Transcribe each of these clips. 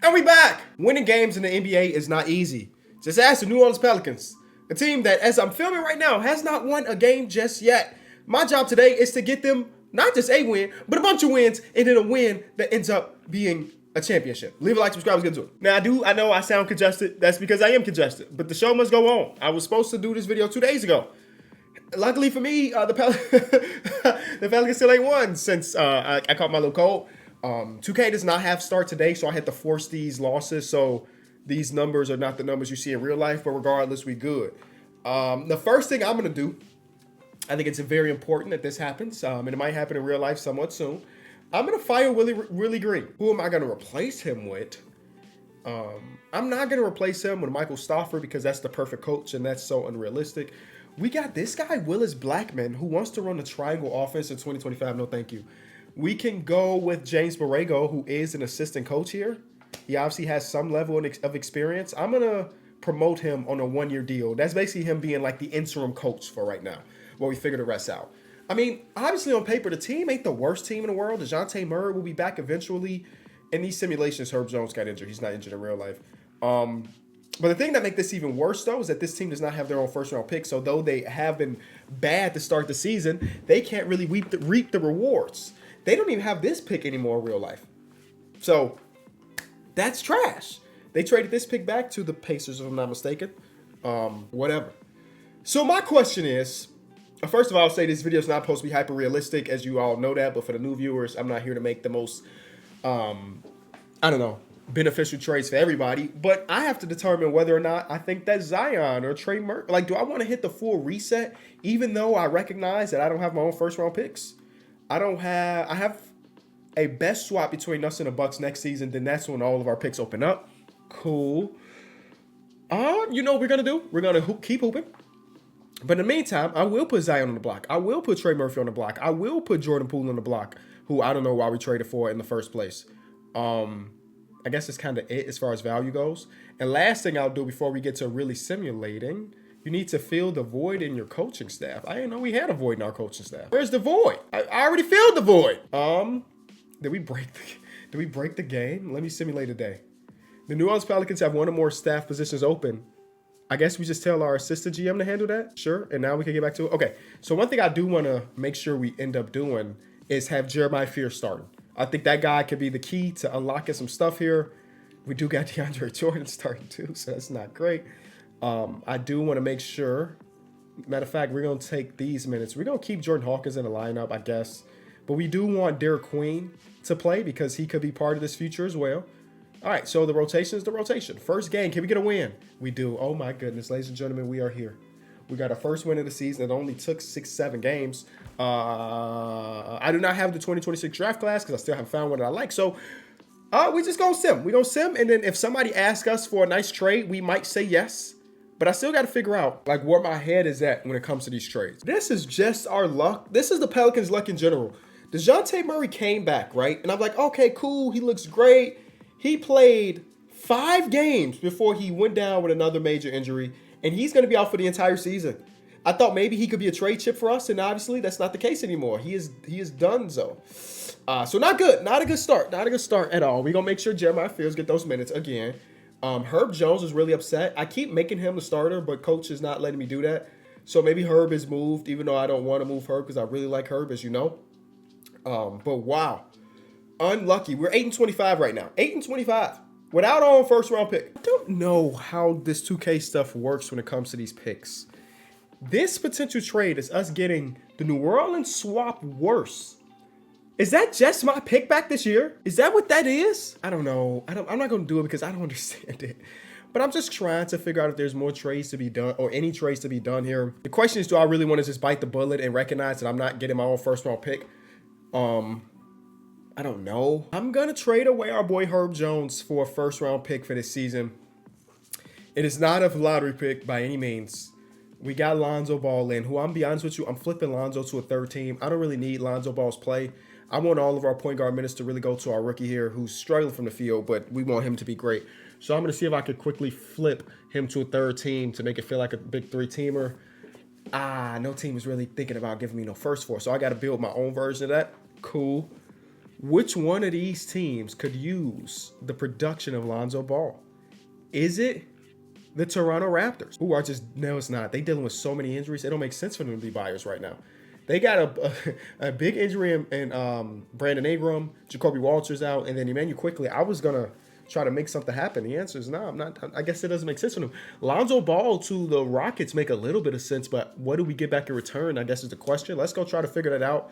And we back! Winning games in the NBA is not easy. Just ask the New Orleans Pelicans, a team that, as I'm filming right now, has not won a game just yet. My job today is to get them not just a win, but a bunch of wins, and then a win that ends up being a championship. Leave a like, subscribe, let's get to it. Now, I know I sound congested. That's because I am congested, but the show must go on. I was supposed to do this video 2 days ago. Luckily for me, the Pelicans still ain't won since I caught my little cold. 2K does not have start today, so I had to force these losses. So these numbers are not the numbers you see in real life, but regardless, we good. The first thing I'm going to do, I think it's very important that this happens, and it might happen in real life somewhat soon. I'm going to fire Willie Green. Who am I going to replace him with? I'm not going to replace him with Michael Stauffer because that's the perfect coach, and that's so unrealistic. We got this guy, Willis Blackman, who wants to run the triangle offense in 2025. No, thank you. We can go with James Borrego, who is an assistant coach here. He obviously has some level of experience. I'm going to promote him on a one-year deal. That's basically him being like the interim coach for right now, while we figure the rest out. I mean, obviously on paper, the team ain't the worst team in the world. DeJounte Murray will be back eventually. In these simulations, Herb Jones got injured. He's not injured in real life. But the thing that makes this even worse, though, is that this team does not have their own first-round pick. So though they have been bad to start the season, they can't really reap the rewards. They don't even have this pick anymore in real life. So that's trash. They traded this pick back to the Pacers, if I'm not mistaken. Whatever. So my question is, first of all, I'll say this video is not supposed to be hyper-realistic, as you all know that. But for the new viewers, I'm not here to make the most, beneficial trades for everybody. But I have to determine whether or not I think that Zion or Trey Murphy, do I want to hit the full reset, even though I recognize that I don't have my own first-round picks? I have a best swap between us and the Bucks next season. Then that's when all of our picks open up. Cool. You know what we're going to do? We're going to keep hooping. But in the meantime, I will put Zion on the block. I will put Trey Murphy on the block. I will put Jordan Poole on the block, who I don't know why we traded for in the first place. I guess it's kind of it as far as value goes. And last thing I'll do before we get to really simulating, you need to fill the void in your coaching staff. I didn't know we had a void in our coaching staff. Where's the void? I already filled the void. Did we break the game? Let me simulate a day. The New Orleans Pelicans have one or more staff positions open. I guess we just tell our assistant GM to handle that. Sure. And now we can get back to it. Okay. So one thing I do want to make sure we end up doing is have Jeremiah Fear starting. I think that guy could be the key to unlocking some stuff here. We do got DeAndre Jordan starting too, so that's not great. I do want to make sure. Matter of fact, we're going to take these minutes. We're going to keep Jordan Hawkins in the lineup, I guess. But we do want Derek Queen to play because he could be part of this future as well. All right, so the rotation is the rotation. First game, can we get a win? We do. Oh, my goodness, ladies and gentlemen, we are here. We got our first win of the season. It only took 6-7 games. I do not have the 2026 draft class because I still haven't found one that I like. So we just going to sim. We're going to sim, and then if somebody asks us for a nice trade, we might say yes. But I still got to figure out where my head is at when it comes to these trades. This is just our luck. This is the Pelicans' luck in general. DeJounte Murray came back, right? And I'm like, okay, cool. He looks great. He played 5 games before he went down with another major injury, and he's going to be out for the entire season. I thought maybe he could be a trade chip for us, and obviously that's not the case anymore. He is done so. So not good. Not a good start. Not a good start at all. We're going to make sure Jeremiah Fields get those minutes again. Herb Jones is really upset. I keep making him the starter, but coach is not letting me do that. So maybe Herb is moved, even though I don't want to move Herb because I really like Herb, as you know. But wow. Unlucky. We're 8-25 right now. 8-25. Without our own first-round pick. I don't know how this 2K stuff works when it comes to these picks. This potential trade is us getting the New Orleans swap worse. Is that just my pick back this year? Is that what that is? I don't know. I'm not going to do it because I don't understand it. But I'm just trying to figure out if there's more trades to be done or any trades to be done here. The question is, do I really want to just bite the bullet and recognize that I'm not getting my own first-round pick? I don't know. I'm going to trade away our boy Herb Jones for a first-round pick for this season. It is not a lottery pick by any means. We got Lonzo Ball in, who I'm be honest with you, I'm flipping Lonzo to a third team. I don't really need Lonzo Ball's play. I want all of our point guard minutes to really go to our rookie here who's struggling from the field, but we want him to be great. So I'm going to see if I could quickly flip him to a third team to make it feel like a big 3-teamer. No team is really thinking about giving me no first four, so I got to build my own version of that. Cool. Which one of these teams could use the production of Lonzo Ball? Is it the Toronto Raptors, who are just, no, it's not. They dealing with so many injuries. It don't make sense for them to be buyers right now. They got a big injury in Brandon Ingram, Jacoby Walters out, and then Emmanuel quickly. I was going to try to make something happen. The answer is no, I'm not. I guess it doesn't make sense for them. Lonzo Ball to the Rockets make a little bit of sense, but what do we get back in return, I guess, is the question. Let's go try to figure that out.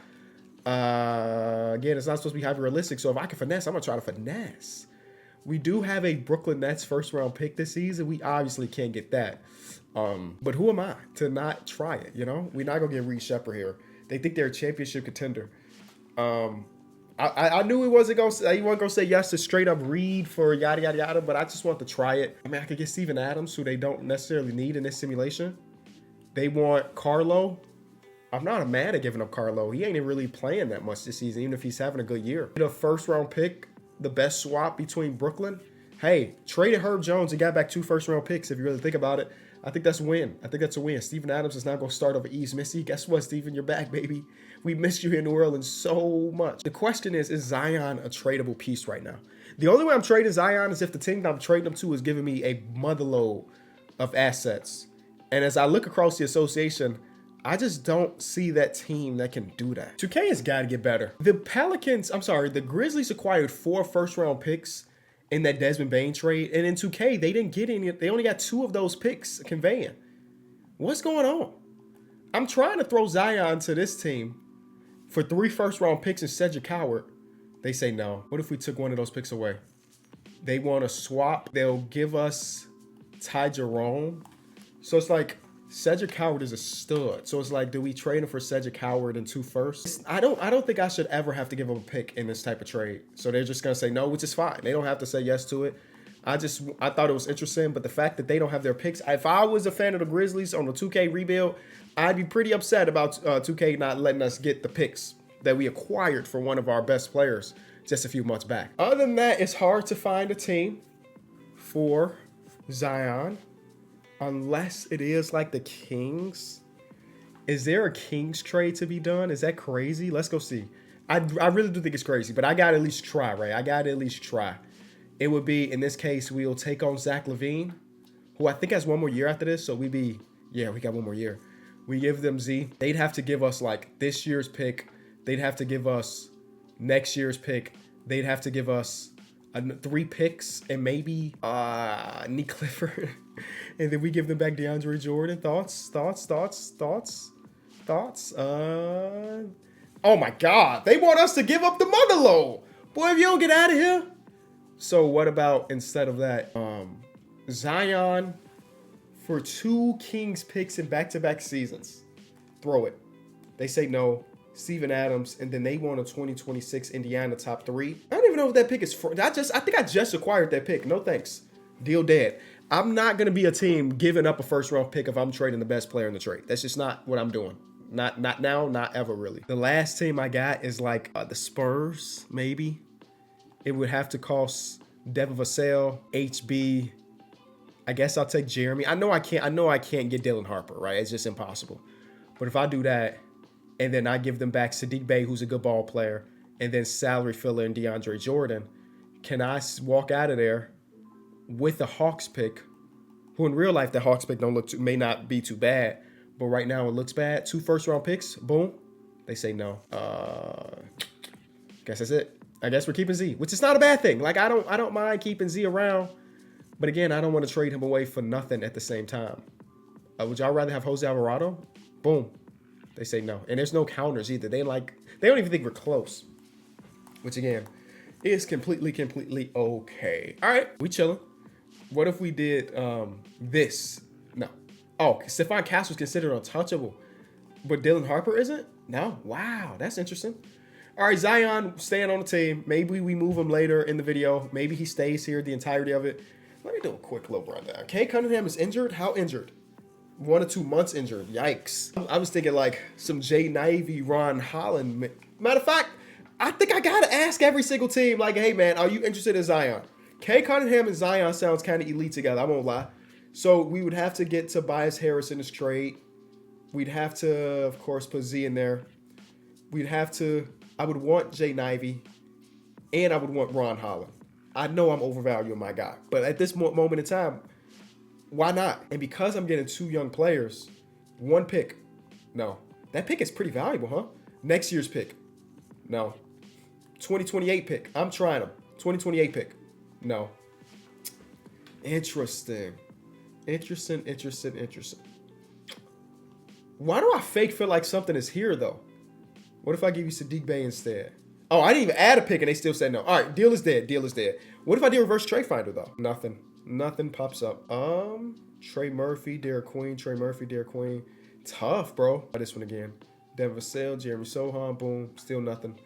Again, it's not supposed to be hyper realistic, so if I can finesse, I'm going to try to finesse. We do have a Brooklyn Nets first-round pick this season. We obviously can't get that. But who am I to not try it, you know? We're not going to get Reed Shepherd here. They think they're a championship contender. I knew he wasn't going to say yes to straight-up Reed for yada, yada, yada, but I just want to try it. I mean, I could get Steven Adams, who they don't necessarily need in this simulation. They want Carlo. I'm not mad at giving up Carlo. He ain't really playing that much this season, even if he's having a good year. A first-round pick, the best swap between Brooklyn. Hey, traded Herb Jones and got back 2 first-round picks, if you really think about it. I think that's a win. I think that's a win. Steven Adams is not going to start over East Missy. Guess what, Steven? You're back, baby. We missed you here in New Orleans so much. The question is Zion a tradable piece right now? The only way I'm trading Zion is if the team that I'm trading him to is giving me a motherload of assets. And as I look across the association, I just don't see that team that can do that. 2K has got to get better. The Grizzlies acquired 4 first-round picks in that Desmond Bane trade. And in 2K, they didn't get any. They only got 2 of those picks conveying. What's going on? I'm trying to throw Zion to this team for 3 first-round picks and Cedric Howard. They say no. What if we took one of those picks away? They want to swap. They'll give us Ty Jerome. So it's like, Cedric Howard is a stud. So it's like, do we trade him for Cedric Howard and 2 firsts? I don't think I should ever have to give him a pick in this type of trade. So they're just gonna say no, which is fine. They don't have to say yes to it. I thought it was interesting, but the fact that they don't have their picks, if I was a fan of the Grizzlies on the 2K rebuild, I'd be pretty upset about 2K not letting us get the picks that we acquired for one of our best players just a few months back. Other than that, it's hard to find a team for Zion. Unless it is like the Kings. Is there a Kings trade to be done? Is that crazy? Let's go see. I really do think it's crazy, but I got to at least try, right? I got to at least try. It would be, in this case, we'll take on Zach LaVine, who I think has 1 more year after this. So we got 1 more year. We give them Z. They'd have to give us like this year's pick. They'd have to give us next year's pick. They'd have to give us 3 picks and maybe Nick Clifford. And then we give them back DeAndre Jordan. Thoughts? Oh my God. They want us to give up the motherload. Boy, if you don't get out of here. So what about, instead of that, Zion for 2 Kings picks in back-to-back seasons? Throw it. They say no. Steven Adams, and then they want a 2026 Indiana top 3. I don't even know if that pick is for. I think I just acquired that pick. No thanks. Deal dead. I'm not going to be a team giving up a first-round pick if I'm trading the best player in the trade. That's just not what I'm doing. Not now, not ever, really. The last team I got is like the Spurs, maybe. It would have to cost Devin Vassell, HB. I guess I'll take Jeremy. I know I can't get Dylan Harper, right? It's just impossible. But if I do that, and then I give them back Sadiq Bey, who's a good ball player, and then salary filler and DeAndre Jordan, can I walk out of there with the Hawks pick, who in real life the Hawks pick may not be too bad, but right now it looks bad. 2 first-round picks, boom. They say no. Guess that's it. I guess we're keeping Z, which is not a bad thing. Like I don't mind keeping Z around, but again, I don't want to trade him away for nothing at the same time. Would y'all rather have Jose Alvarado? Boom. They say no. And there's no counters either. They don't even think we're close. Which again, is completely okay. All right, we chilling. What if we did this? No. Oh, Stephon Castle's considered untouchable, but Dylan Harper isn't? No. Wow, that's interesting. All right, Zion staying on the team. Maybe we move him later in the video. Maybe he stays here the entirety of it. Let me do a quick little rundown. Kay Cunningham is injured. How injured? 1 or 2 months injured. Yikes. I was thinking like some Jay Nivey, Ron Holland. Matter of fact, I think I got to ask every single team, like, hey, man, are you interested in Zion? Kay Cunningham and Zion sounds kind of elite together. I won't lie. So we would have to get Tobias Harris in this trade. We'd have to, of course, put Z in there. I would want Jay Nivey. and I would want Ron Holland. I know I'm overvaluing my guy, but at this moment in time, why not? And because I'm getting 2 young players, 1 pick, no. That pick is pretty valuable, huh? Next year's pick, no. 2028 pick, I'm trying them. 2028 pick, no. Interesting. Why do I feel like something is here, though? What if I give you Sadiq Bey instead? Oh, I didn't even add a pick, and they still said no. All right, deal is dead. What if I did reverse trade finder, though? Nothing pops up. Trey Murphy, Derek Queen. Tough, bro. This one again. Devin Vassell, Jeremy Sohan, boom. Still nothing.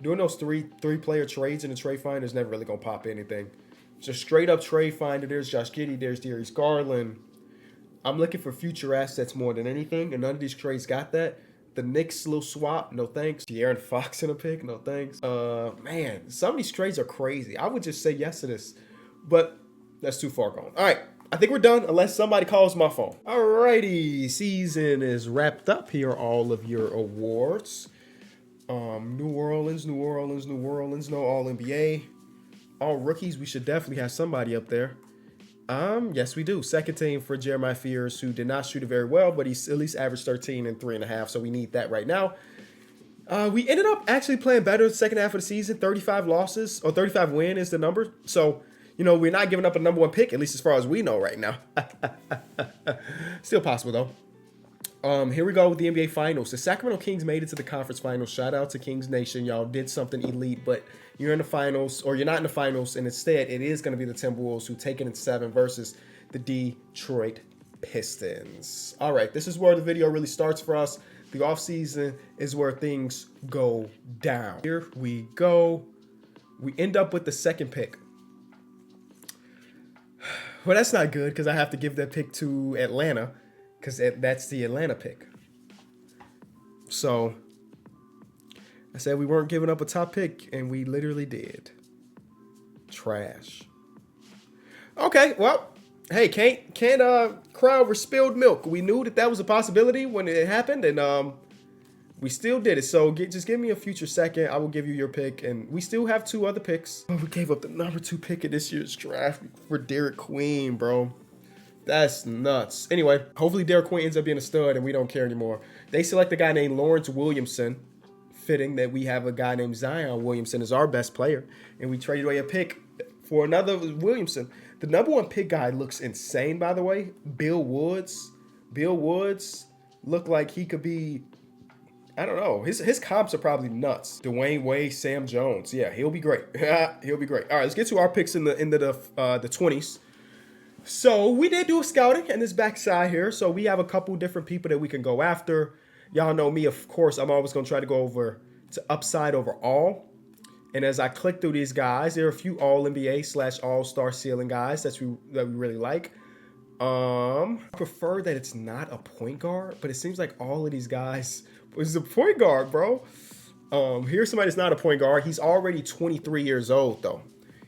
Doing those three-player trades in the trade finder is never really going to pop anything. Just straight up trade finder. There's Josh Giddey. There's Darius Garland. I'm looking for future assets more than anything, and none of these trades got that. The Knicks little swap, no thanks. De'Aaron Fox in a pick, no thanks. Man, some of these trades are crazy. I would just say yes to this, but that's too far gone. All right, I think we're done unless somebody calls my phone. Alrighty, season is wrapped up. Here are all of your awards. New Orleans, no All-NBA. All rookies, we should definitely have somebody up there. Yes, we do. Second team for Jeremiah Fears, who did not shoot it very well, but he's at least averaged 13 and 3.5, so we need that right now. We ended up actually playing better the second half of the season. 35 losses, or 35 win is the number. So, you know, we're not giving up a number 1 pick, at least as far as we know right now. Still possible, though. Here we go with the NBA Finals. The Sacramento Kings made it to the conference finals. Shout out to Kings Nation. Y'all did something elite, but you're in the finals, or you're not in the finals, and instead it is going to be the Timberwolves who take it in 7 versus the Detroit Pistons. All right, this is where the video really starts for us. The offseason is where things go down. Here we go. We end up with the 2nd pick. Well, that's not good because I have to give that pick to Atlanta because that's the Atlanta pick. So I said we weren't giving up a top pick, and we literally did. Trash. Okay, well, hey, can't cry over spilled milk. We knew that was a possibility when it happened, and we still did it. So just give me a future second. I will give you your pick, and we still have 2 other picks. Oh, we gave up the number 2 pick in this year's draft for Derek Queen, bro. That's nuts. Anyway, hopefully Derek Queen ends up being a stud, and we don't care anymore. They select a guy named Lawrence Williamson. Fitting that we have a guy named Zion Williamson as our best player, and we traded away a pick for another Williamson. The number 1 pick guy looks insane, by the way. Bill Woods look like he could be, I don't know. His comps are probably nuts. Dwayne Wade, Sam Jones. Yeah, he'll be great. He'll be great. All right, let's get to our picks in the 20s. So we did do a scouting in this backside here. So we have a couple different people that we can go after. Y'all know me, of course. I'm always going to try to go over to upside over all. And as I click through these guys, there are a few All-NBA / All-Star ceiling guys that we really like. I prefer that it's not a point guard, but it seems like all of these guys is a point guard, bro. Here's somebody that's not a point guard. He's already 23 years old, though.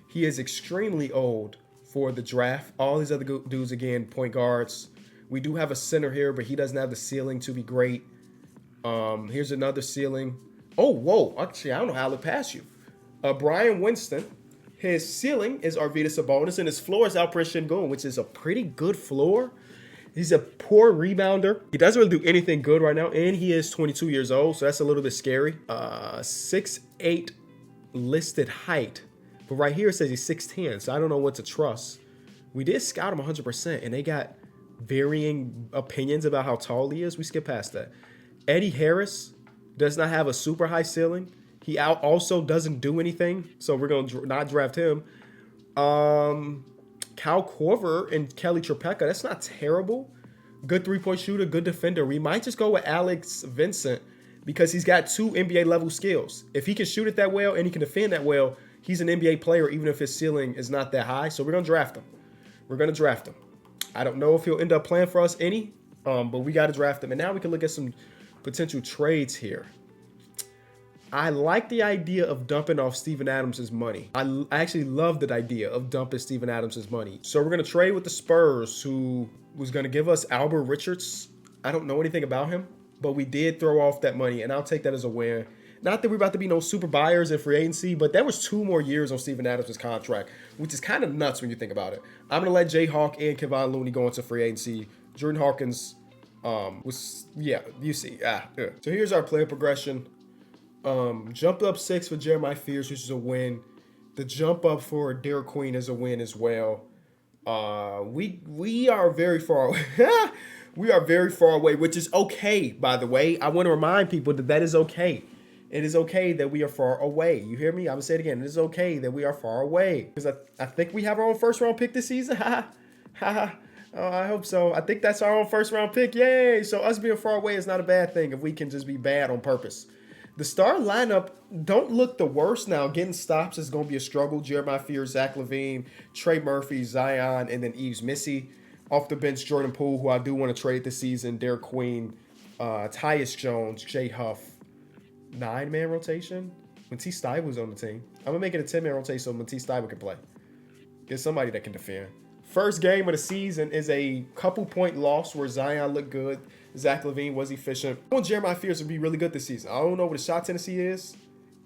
He is extremely old for the draft. All these other dudes, again, point guards. We do have a center here, but he doesn't have the ceiling to be great. Here's another ceiling. Oh, whoa. Actually, I don't know how to look past you. Brian Winston. His ceiling is Arvydas Sabonis, and his floor is Alperen Sengun, which is a pretty good floor. He's a poor rebounder. He doesn't really do anything good right now, and he is 22 years old, so that's a little bit scary. 6'8" listed height, but right here it says he's 6'10", so I don't know what to trust. We did scout him 100%, and they got varying opinions about how tall he is. We skip past that. Eddie Harris does not have a super high ceiling. He also doesn't do anything, so we're going to not draft him. Kyle Korver and Kelly Tripucka, that's not terrible. Good three-point shooter, good defender. We might just go with Alex Vincent because he's got 2 NBA-level skills. If he can shoot it that well and he can defend that well, he's an NBA player even if his ceiling is not that high. So we're going to draft him. I don't know if he'll end up playing for us but we got to draft him. And now we can look at some potential trades here. I like the idea of dumping off Steven Adams' money. I actually love that idea of dumping Steven Adams' money. So we're going to trade with the Spurs, who was going to give us Albert Richards. I don't know anything about him, but we did throw off that money, and I'll take that as a win. Not that we're about to be no super buyers in free agency, but there was 2 more years on Steven Adams' contract, which is kind of nuts when you think about it. I'm gonna let Jay Hawk and Kevon Looney go into free agency. Jordan Hawkins was, yeah, you see. Yeah. So here's our player progression. Jump up 6 for Jeremiah Fears, which is a win. The jump up for Derek Queen is a win as well. We are very far away. We are very far away, which is okay, by the way. I want to remind people that that is okay. It is okay that we are far away. You hear me? I'm going to say it again. It is okay that we are far away. Because I think we have our own first round pick this season. Oh, I hope so. I think that's our own first round pick. Yay. So us being far away is not a bad thing if we can just be bad on purpose. The starting lineup don't look the worst now. Getting stops is going to be a struggle. Jeremiah Fears, Zach LaVine, Trey Murphy, Zion, and then Yves Missy. Off the bench, Jordan Poole, who I do want to trade this season. Derek Queen, Tyus Jones, Jay Huff. 9-man rotation. Matisse Thybulle on the team. I'm going to make it a 10-man rotation so Matisse Thybulle can play. Get somebody that can defend. First game of the season is a couple point loss where Zion looked good. Zach LaVine was efficient. I want Jeremiah Fears to be really good this season. I don't know what the shot tendency is.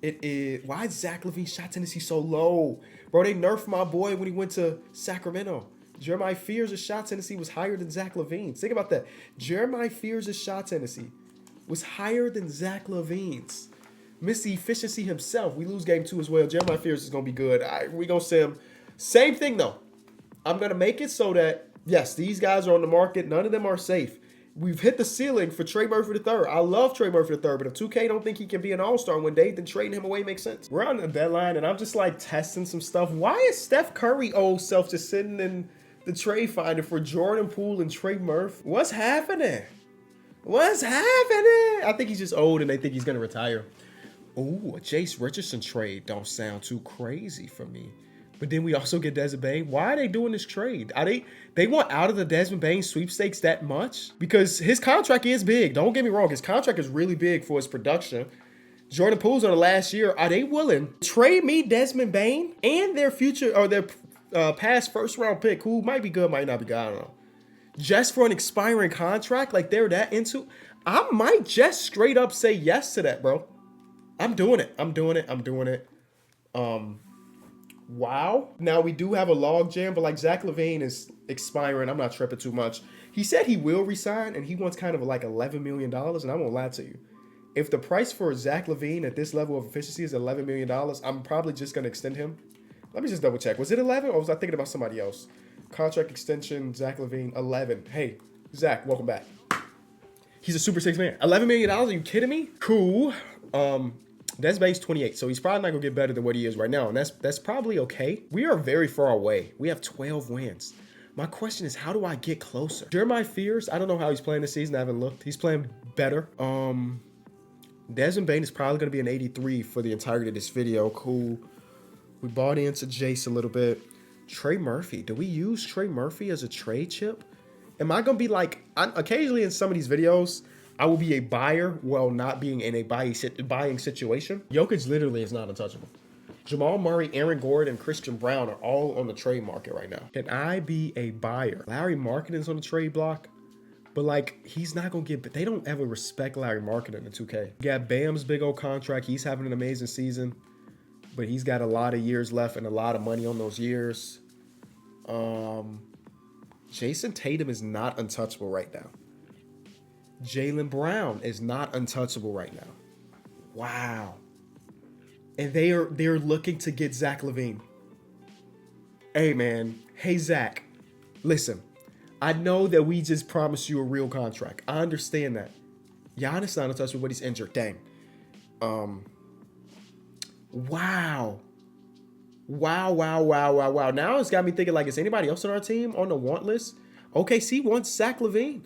It is. Why is Zach LaVine's shot tendency so low? Bro, they nerfed my boy when he went to Sacramento. Jeremiah Fears' shot tendency was higher than Zach LaVine's. Think about that. Jeremiah Fears' shot tendency was higher than Zach LaVine's. Missed the efficiency himself. We lose game 2 as well. Jeremiah Fears is going to be good. We going to see him. Same thing, though. I'm going to make it so that, yes, these guys are on the market. None of them are safe. We've hit the ceiling for Trey Murphy III. I love Trey Murphy III, but if 2K don't think he can be an all-star one day, then trading him away makes sense. We're on the deadline, and I'm just, like, testing some stuff. Why is Steph Curry old self just sitting in the trade finder for Jordan Poole and Trey Murphy? What's happening? What's happening? I think he's just old, and they think he's going to retire. Ooh, a Jace Richardson trade don't sound too crazy for me. But then we also get Desmond Bane. Why are they doing this trade? Are they want out of the Desmond Bane sweepstakes that much? Because his contract is big. Don't get me wrong. His contract is really big for his production. Jordan Poole's on the last year. Are they willing to trade me Desmond Bane and their future or their past first round pick, who might be good, might not be good, I don't know, just for an expiring contract? Like they're that into? I might just straight up say yes to that, bro. I'm doing it. I'm doing it. Wow. Now we do have a log jam, but like Zach LaVine is expiring. I'm not tripping too much. He said he will resign, and he wants kind of like $11 million. And I won't lie to you. If the price for Zach LaVine at this level of efficiency is $11 million, I'm probably just going to extend him. Let me just double check. Was it 11 or was I thinking about somebody else? Contract extension, Zach LaVine, 11. Hey, Zach, welcome back. He's a Super 6 man. $11 million? Are you kidding me? Cool. That's base 28, so he's probably not gonna get better than what he is right now, and that's probably okay. We are very far away. We have 12 wins. My question is, how do I get closer? Jeremiah Fears, I don't know how he's playing this season. I haven't looked. He's playing better. Desmond Bane is probably gonna be an 83 for the entirety of this video. Cool. We bought into Jace a little bit. Trey Murphy. Do we use Trey Murphy as a trade chip? Am I gonna be like, occasionally in some of these videos, I will be a buyer while not being in a buying situation. Jokic literally is not untouchable. Jamal Murray, Aaron Gordon, and Christian Brown are all on the trade market right now. Can I be a buyer? Larry Markkanen's on the trade block, but like he's not gonna get. They don't ever respect Larry Markkinen in 2K. You got Bam's big old contract. He's having an amazing season, but he's got a lot of years left and a lot of money on those years. Jason Tatum is not untouchable right now. Jaylen Brown is not untouchable right now. Wow. And they're looking to get Zach LaVine. Hey, man. Hey, Zach. Listen. I know that we just promised you a real contract. I understand that. Giannis not untouchable, but he's injured. Dang. Wow. Wow. Now it's got me thinking, like, is anybody else on our team on the want list? OKC wants Zach LaVine.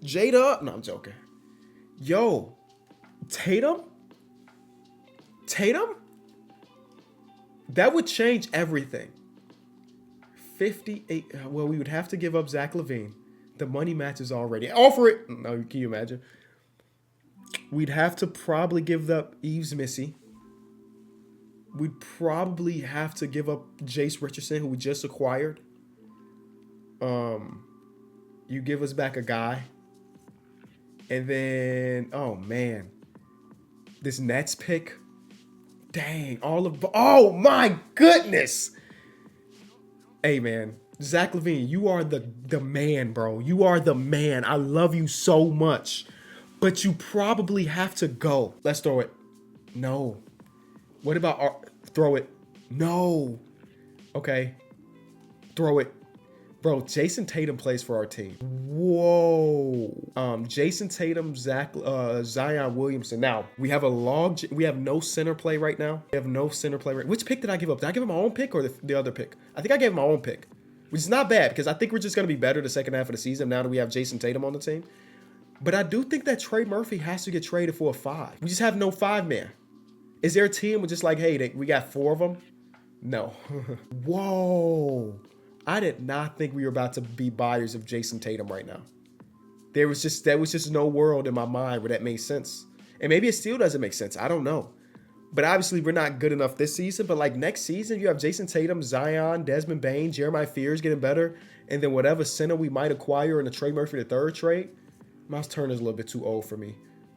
Jada, no, I'm joking. Yo, Tatum? That would change everything. 58, well, we would have to give up Zach LaVine. The money matches already. Offer it. No, can you imagine? We'd have to probably give up Yves Missy. We'd probably have to give up Jace Richardson, who we just acquired. You give us back a guy. And then, oh man, This Nets pick. Dang, oh my goodness. Hey, man. Zach LaVine, you are the man, bro. You are the man. I love you so much. But you probably have to go. Let's throw it. No. What about throw it? No. Okay. Throw it. Bro, Jason Tatum plays for our team. Whoa. Jason Tatum, Zion Williamson. Now, we have no center play right now. We have no center play right. Which pick did I give up? Did I give him my own pick or the other pick? I think I gave him my own pick, which is not bad because I think we're just going to be better the second half of the season now that we have Jason Tatum on the team. But I do think that Trey Murphy has to get traded for a 5. We just have no 5-man. Is there a team with just like, hey, we got 4 of them? No. Whoa. I did not think we were about to be buyers of Jason Tatum right now. There was just no world in my mind where that made sense. And maybe it still doesn't make sense. I don't know. But obviously we're not good enough this season. But like next season, you have Jason Tatum, Zion, Desmond Bane, Jeremiah Fears getting better. And then whatever center we might acquire in the Trey Murphy III trade. Miles Turner's a little bit too old for me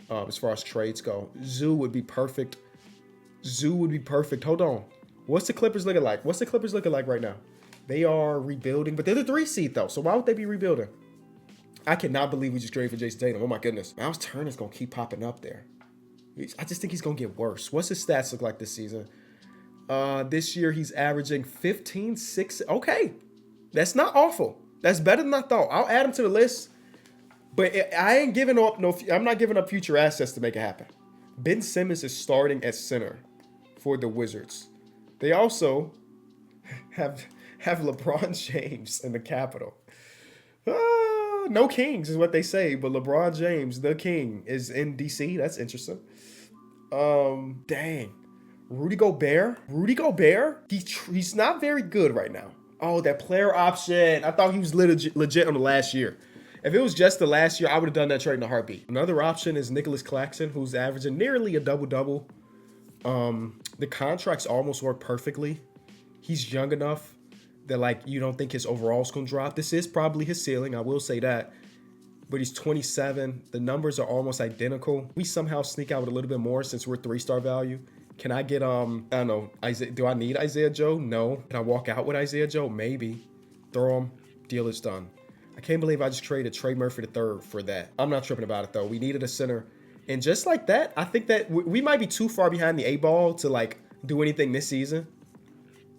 as far as trades go. Zoo would be perfect. Hold on. What's the Clippers looking like? Right now? They are rebuilding, but they're the 3 seed though. So why would they be rebuilding? I cannot believe we just traded for Jason Tatum. Oh my goodness. Miles Turner's going to keep popping up there. I just think he's going to get worse. What's his stats look like this season? This year he's averaging 15, 6. Okay. That's not awful. That's better than I thought. I'll add him to the list. But I ain't giving up I'm not giving up future assets to make it happen. Ben Simmons is starting at center for the Wizards. They also have LeBron James in the Capitol. No Kings is what they say, but LeBron James, the King, is in DC. That's interesting. Dang. Rudy Gobert? He's not very good right now. Oh, that player option. I thought he was legit on the last year. If it was just the last year, I would have done that trade in a heartbeat. Another option is Nicholas Claxton, who's averaging nearly a double-double. The contracts almost work perfectly. He's young enough that, like, you don't think his overall's going to drop. This is probably his ceiling, I will say that. But he's 27. The numbers are almost identical. We somehow sneak out with a little bit more since we're 3-star value. Can I get, I don't know, do I need Isaiah Joe? No. Can I walk out with Isaiah Joe? Maybe. Throw him. Deal is done. I can't believe I just traded Trey Murphy III for that. I'm not tripping about it, though. We needed a center. And just like that, I think that we might be too far behind the 8-ball to, like, do anything this season.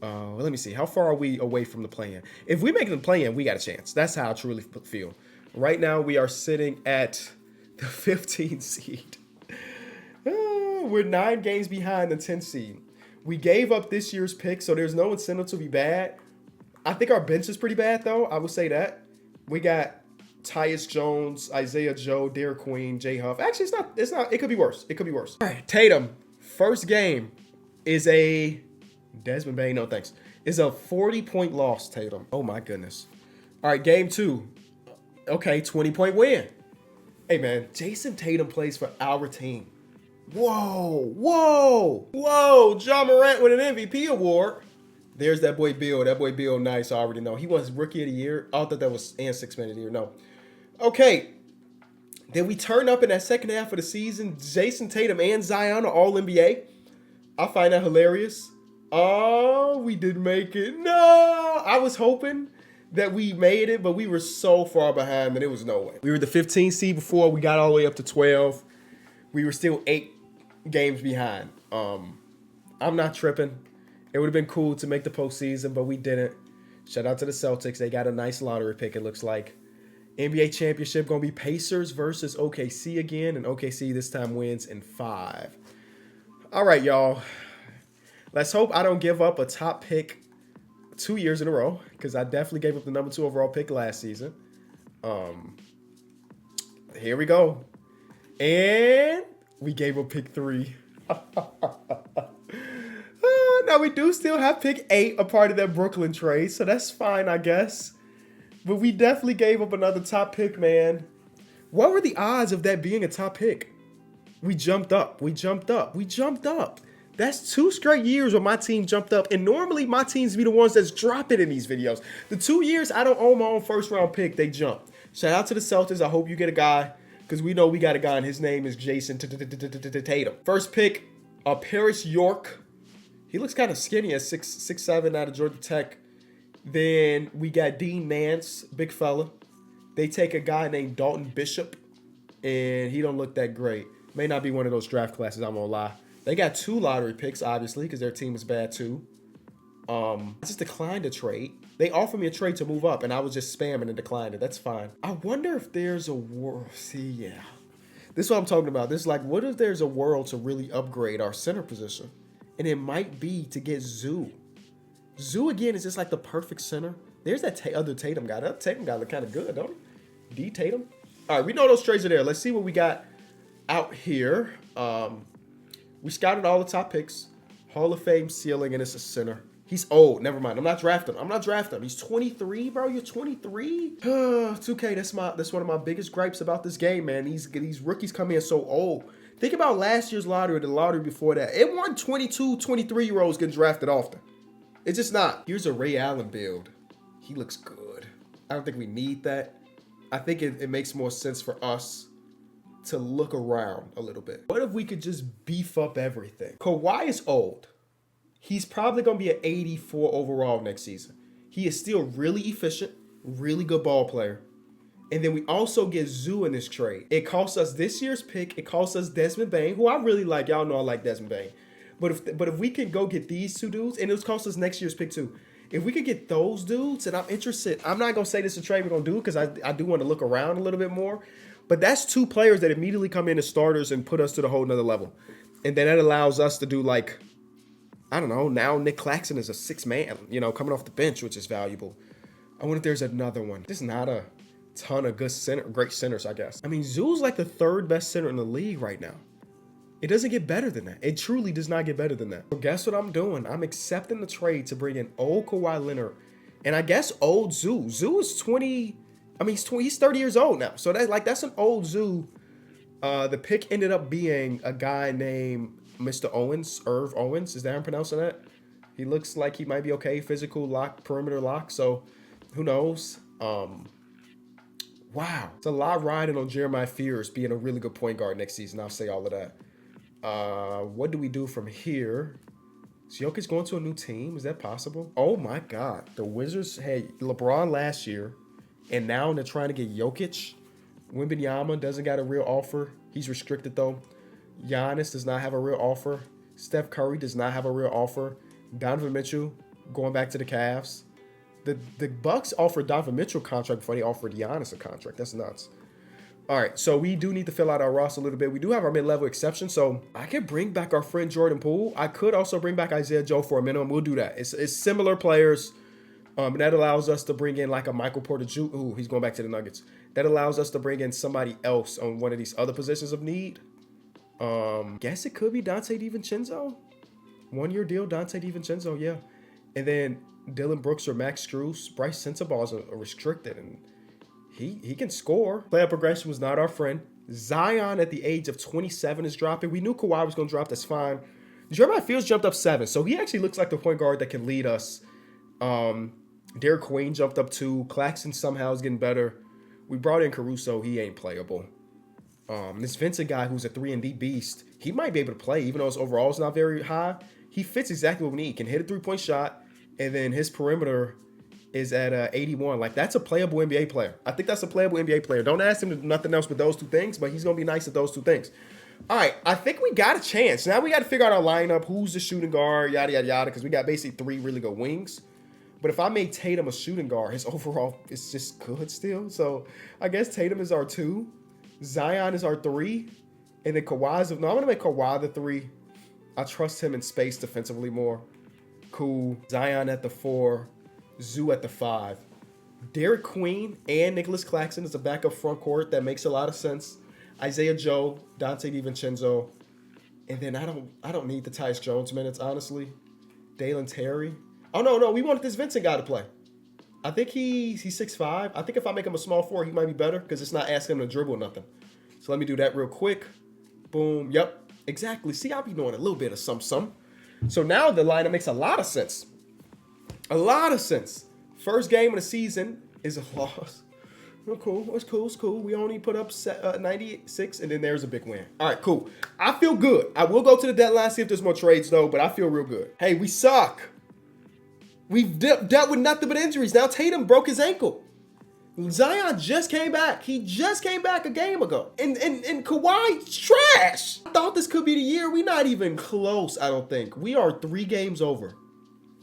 Let me see. How far are we away from the play-in? If we make the play-in, we got a chance. That's how I truly feel. Right now, we are sitting at the 15 seed. We're 9 games behind the 10 seed. We gave up this year's pick, so there's no incentive to be bad. I think our bench is pretty bad, though. I would say that. We got Tyus Jones, Isaiah Joe, Derek Queen, Jay Huff. Actually, it's not. It could be worse. All right, Tatum. First game is a Desmond Bane. No thanks. Is a 40-point loss. Tatum. Oh my goodness. All right, game 2. Okay, 20-point win. Hey man, Jason Tatum plays for our team. Whoa. Ja Morant with an MVP award. There's that boy Bill. That boy Bill, nice. I already know. He was Rookie of the Year. I thought that was and 6 Man of the Year. No. Okay. Then we turn up in that second half of the season. Jason Tatum and Zion are all NBA. I find that hilarious. Oh, we didn't make it. No. I was hoping that we made it, but we were so far behind that it was no way. We were the 15th seed before. We got all the way up to 12. We were still 8 games behind. I'm not tripping. It would have been cool to make the postseason, but we didn't. Shout out to the Celtics. They got a nice lottery pick, it looks like. NBA championship going to be Pacers versus OKC again, and OKC this time wins in 5. All right, y'all. Let's hope I don't give up a top pick 2 years in a row, because I definitely gave up the number 2 overall pick last season. Here we go. And we gave up pick 3. Now, we do still have pick 8, a part of that Brooklyn trade, so that's fine, I guess. But we definitely gave up another top pick, man. What were the odds of that being a top pick? We jumped up. That's 2 straight years where my team jumped up, and normally my teams be the ones that's dropping in these videos. The 2 years I don't own my own first-round pick, they jumped. Shout out to the Celtics. I hope you get a guy because we know we got a guy and his name is Jason Tatum. First pick, Paris York. He looks kind of skinny at 6'7" out of Georgia Tech. Then we got Dean Nance, big fella. They take a guy named Dalton Bishop, and he don't look that great. May not be one of those draft classes, I'm gonna lie. They got 2 lottery picks, obviously, because their team is bad too. I just declined a trade. They offered me a trade to move up, and I was just spamming and declined it. That's fine. I wonder if there's a world. See, yeah. This is what I'm talking about. This is like, what if there's a world to really upgrade our center position? And it might be to get Zoo. Zoo, again, is just like the perfect center. There's that other Tatum guy. That Tatum guy look kind of good, don't he? D Tatum. All right, we know those trades are there. Let's see what we got out here. We scouted all the top picks. Hall of Fame ceiling, and it's a center. He's old. Never mind. I'm not drafting him. He's 23, bro. You're 23. 2K. That's one of my biggest gripes about this game, man. These rookies come in so old. Think about last year's lottery or the lottery before that. It wasn't 22, 23-year-olds getting drafted often. It's just not. Here's a Ray Allen build. He looks good. I don't think we need that. I think it makes more sense for us to look around a little bit. What if we could just beef up everything? Kawhi is old. He's probably going to be an 84 overall next season. He is still really efficient, really good ball player. And then we also get Zoo in this trade. It costs us this year's pick. It costs us Desmond Bane, who I really like. Y'all know I like Desmond Bane. But if we can go get these 2 dudes, and it'll cost us next year's pick too. If we could get those dudes, and I'm interested. I'm not going to say this is a trade we're going to do because I do want to look around a little bit more. But that's 2 players that immediately come in as starters and put us to the whole nother level. And then that allows us to do like, I don't know, now Nick Claxton is a 6-man, coming off the bench, which is valuable. I wonder if there's another one. There's not a ton of great centers, I guess. I mean, Zoo's like the 3rd best center in the league right now. It doesn't get better than that. It truly does not get better than that. So guess what I'm doing? I'm accepting the trade to bring in old Kawhi Leonard and I guess old Zoo. Zoo is 20. I mean, he's 30 years old now. So that's an old Zoo. The pick ended up being a guy named Mr. Owens, Irv Owens. Is that how I'm pronouncing that? He looks like he might be okay. Physical lock, perimeter lock. So who knows? Wow. It's a lot riding on Jeremiah Fears being a really good point guard next season. I'll say all of that. What do we do from here? Is Jokic going to a new team? Is that possible? Oh my God. The Wizards had LeBron last year, and now they're trying to get Jokic. Wembanyama doesn't got a real offer. He's restricted though. Giannis does not have a real offer. Steph Curry does not have a real offer. Donovan Mitchell going back to the Cavs. The Bucks offered Donovan Mitchell a contract before they offered Giannis a contract. That's nuts. All right, so we do need to fill out our roster a little bit. We do have our mid-level exception, so I can bring back our friend Jordan Poole. I could also bring back Isaiah Joe for a minimum. We'll do that. It's similar players. That allows us to bring in like a Michael Porter Jr. Ooh, he's going back to the Nuggets. That allows us to bring in somebody else on one of these other positions of need. Guess it could be Dante DiVincenzo. 1-year deal, Dante DiVincenzo, yeah. And then Dylan Brooks or Max Strus. Bryce Sensabaugh is a restricted, and he can score. Player progression was not our friend. Zion at the age of 27 is dropping. We knew Kawhi was going to drop. That's fine. Jeremiah Fields jumped up 7, so he actually looks like the point guard that can lead us. Derek Queen jumped up 2. Claxton somehow is getting better. We brought in Caruso. He ain't playable. This Vincent guy who's a 3-and-D beast, he might be able to play, even though his overall is not very high. He fits exactly what we need. Can hit a 3-point shot, and then his perimeter is at 81. Like, that's a playable NBA player. I think that's a playable NBA player. Don't ask him to do nothing else but those 2 things, but he's going to be nice at those 2 things. All right, I think we got a chance. Now we got to figure out our lineup, who's the shooting guard, yada, yada, yada, because we got basically 3 really good wings. But if I made Tatum a shooting guard, his overall is just good still. So I guess Tatum is our 2. Zion is our 3. And then Kawhi's... No, I'm going to make Kawhi the 3. I trust him in space defensively more. Cool. Zion at the 4. Zoo at the 5. Derek Queen and Nicholas Claxton is a backup front court. That makes a lot of sense. Isaiah Joe, Dante DiVincenzo. And then I don't need the Tyus Jones minutes, honestly. Dalen Terry. Oh, no. We wanted this Vincent guy to play. I think he's 6'5". I think if I make him a small 4, he might be better because it's not asking him to dribble or nothing. So let me do that real quick. Boom. Yep. Exactly. See, I'll be doing a little bit of some. So now the lineup makes a lot of sense. A lot of sense. First game of the season is a loss. Oh, cool. It's cool. It's cool. We only put up 96, and then there's a big win. All right, cool. I feel good. I will go to the deadline, see if there's more trades, though, but I feel real good. Hey, we suck. We've dealt with nothing but injuries. Now Tatum broke his ankle. Zion just came back. He just came back a game ago. And Kawhi's trash. I thought this could be the year. We're not even close, I don't think. We are 3 games over.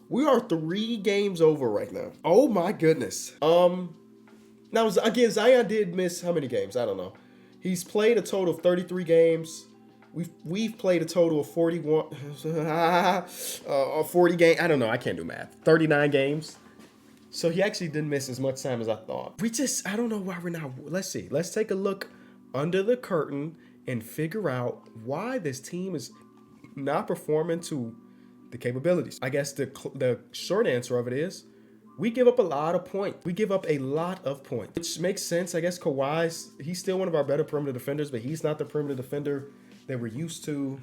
We are 3 games over right now. Oh, my goodness. Now, again, Zion did miss how many games? I don't know. He's played a total of 33 games. We've played a total of 41, 40 games. I don't know. I can't do math. 39 games. So he actually didn't miss as much time as I thought. I don't know why we're not. Let's see. Let's take a look under the curtain and figure out why this team is not performing to the capabilities. I guess the short answer of it is we give up a lot of points. We give up a lot of points, which makes sense. I guess he's still one of our better perimeter defenders, but he's not the perimeter defender that we're used to.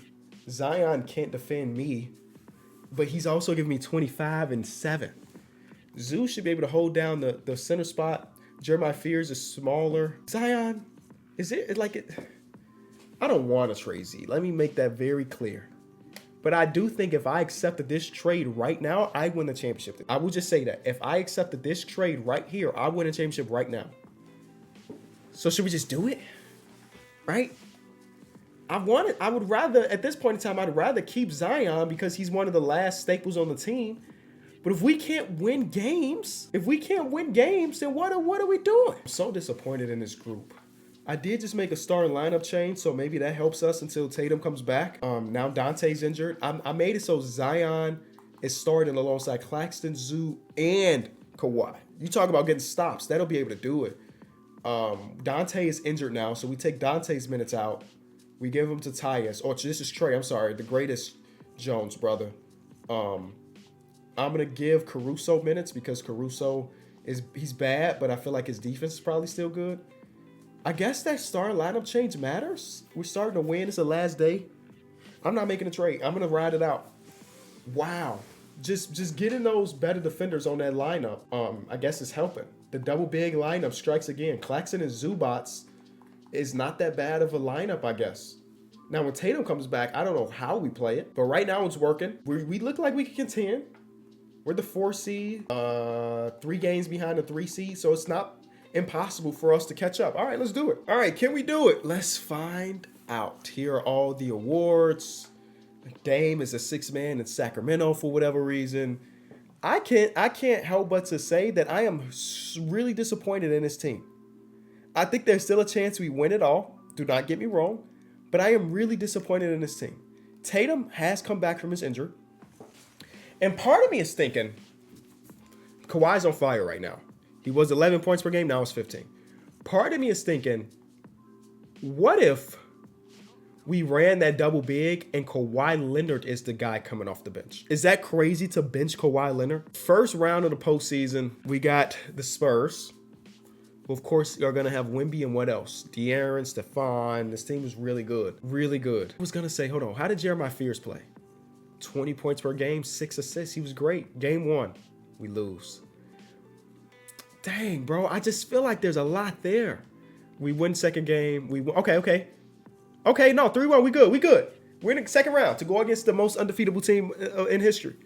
Zion can't defend me, but he's also giving me 25 and 7. Zeus should be able to hold down the center spot. Jeremiah Fears is smaller. Zion, I don't want to trade Z. Let me make that very clear. But I do think if I accepted this trade right now, I win the championship. I will just say that. If I accepted this trade right here, I win a championship right now. So should we just do it? Right? At this point in time, I'd rather keep Zion because he's one of the last staples on the team. But if we can't win games, then what are we doing? I'm so disappointed in this group. I did just make a starting lineup change, so maybe that helps us until Tatum comes back. Now Dante's injured. I made it so Zion is starting alongside Claxton, Zoo, and Kawhi. You talk about getting stops. That'll be able to do it. Dante is injured now, so we take Dante's minutes out. We give them to Tyus. Oh, this is Trey. I'm sorry. The greatest Jones brother. I'm going to give Caruso minutes because Caruso he's bad, but I feel like his defense is probably still good. I guess that starting lineup change matters. We're starting to win. It's the last day. I'm not making a trade. I'm going to ride it out. Wow. Just getting those better defenders on that lineup, I guess is helping. The double big lineup strikes again. Claxton and Zubats is not that bad of a lineup, I guess. Now, when Tatum comes back, I don't know how we play it, but right now it's working. We look like we can contend. We're the 4 seed, 3 games behind the 3 seed, so it's not impossible for us to catch up. All right, let's do it. All right, can we do it? Let's find out. Here are all the awards. Dame is a 6th man in Sacramento for whatever reason. I can't help but to say that I am really disappointed in this team. I think there's still a chance we win it all. Do not get me wrong, but I am really disappointed in this team. Tatum has come back from his injury. And part of me is thinking, Kawhi's on fire right now. He was 11 points per game, now it's 15. Part of me is thinking, what if we ran that double big and Kawhi Leonard is the guy coming off the bench? Is that crazy to bench Kawhi Leonard? First round of the postseason, we got the Spurs. Well, of course, you're going to have Wemby and what else? De'Aaron, Stephon. This team is really good. Really good. I was going to say, hold on. How did Jeremiah Fears play? 20 points per game, 6 assists. He was great. Game 1, we lose. Dang, bro. I just feel like there's a lot there. We win second game. Okay. Okay, no, 3-1. We good. We're in the second round to go against the most undefeatable team in history.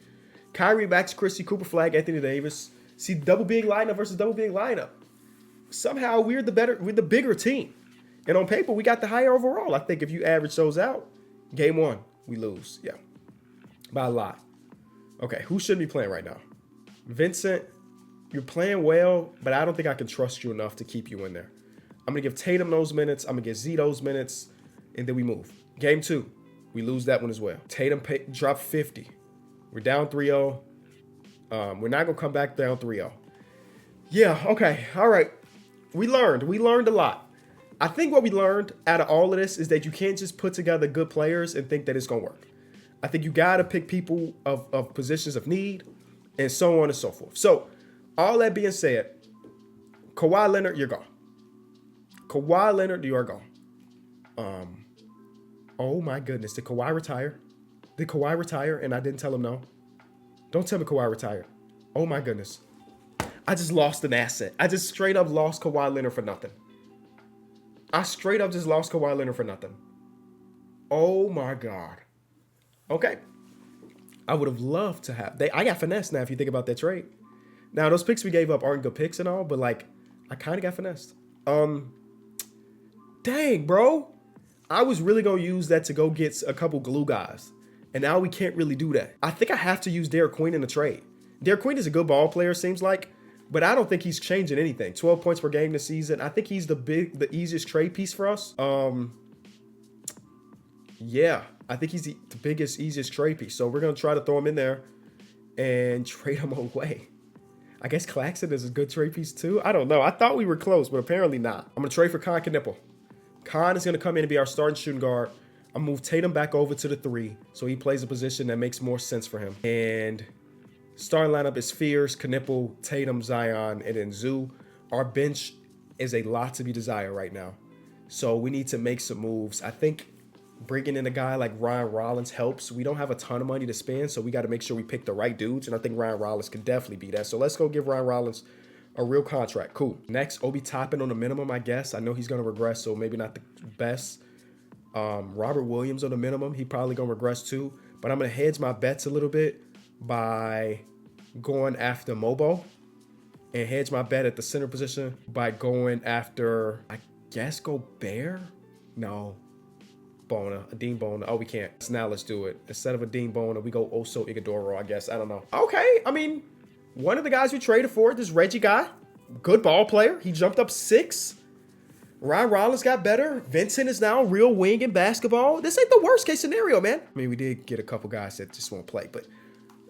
Kyrie, Max Christie, Cooper Flag, Anthony Davis. See, double big lineup versus double big lineup. Somehow we're the bigger team. And on paper, we got the higher overall. I think if you average those out, game 1, we lose. Yeah. By a lot. Okay, who should be playing right now? Vincent, you're playing well, but I don't think I can trust you enough to keep you in there. I'm going to give Tatum those minutes. I'm going to give Z those minutes, and then we move. Game 2, we lose that one as well. Tatum dropped 50. We're down 3-0. We're not going to come back down 3-0. Yeah, okay, all right. We learned a lot. I think what we learned out of all of this is that you can't just put together good players and think that it's going to work. I think you got to pick people of positions of need and so on and so forth. So, all that being said, Kawhi Leonard, you're gone. Kawhi Leonard, you are gone. Oh my goodness, did Kawhi retire? Did Kawhi retire and I didn't tell him no? Don't tell me Kawhi retired. Oh my goodness. I just lost an asset. I just straight up lost Kawhi Leonard for nothing. I straight up just lost Kawhi Leonard for nothing. Oh my God. Okay. I would have loved to have. I got finessed now if you think about that trade. Now, those picks we gave up aren't good picks and all, but like, I kind of got finessed. Dang, bro. I was really going to use that to go get a couple glue guys. And now we can't really do that. I think I have to use Derek Queen in the trade. Derek Queen is a good ball player, seems like. But I don't think he's changing anything. 12 points per game this season. I think he's the easiest trade piece for us. Yeah, I think he's the biggest, easiest trade piece. So we're going to try to throw him in there and trade him away. I guess Claxton is a good trade piece too. I don't know. I thought we were close, but apparently not. I'm going to trade for Con Knipple. Con is going to come in and be our starting shooting guard. I'll move Tatum back over to the 3 so he plays a position that makes more sense for him. And starting lineup is Fears, Knipple, Tatum, Zion, and then Zoo. Our bench is a lot to be desired right now. So we need to make some moves. I think bringing in a guy like Ryan Rollins helps. We don't have a ton of money to spend, so we got to make sure we pick the right dudes. And I think Ryan Rollins can definitely be that. So let's go give Ryan Rollins a real contract. Cool. Next, Obi Toppin on the minimum, I guess. I know he's going to regress, so maybe not the best. Robert Williams on the minimum. He probably going to regress too. But I'm going to hedge my bets a little bit by going after Mobo, and hedge my bet at the center position by going after, I guess, Gobert? No. Bona, Dean Bona. Oh, we can't. So now let's do it. Instead of a Dean Bona, we go Oso Ighodaro, I guess. I don't know. Okay, I mean, one of the guys we traded for, this Reggie guy, good ball player. He jumped up 6. Ryan Rollins got better. Vincent is now a real wing in basketball. This ain't the worst case scenario, man. I mean, we did get a couple guys that just won't play, but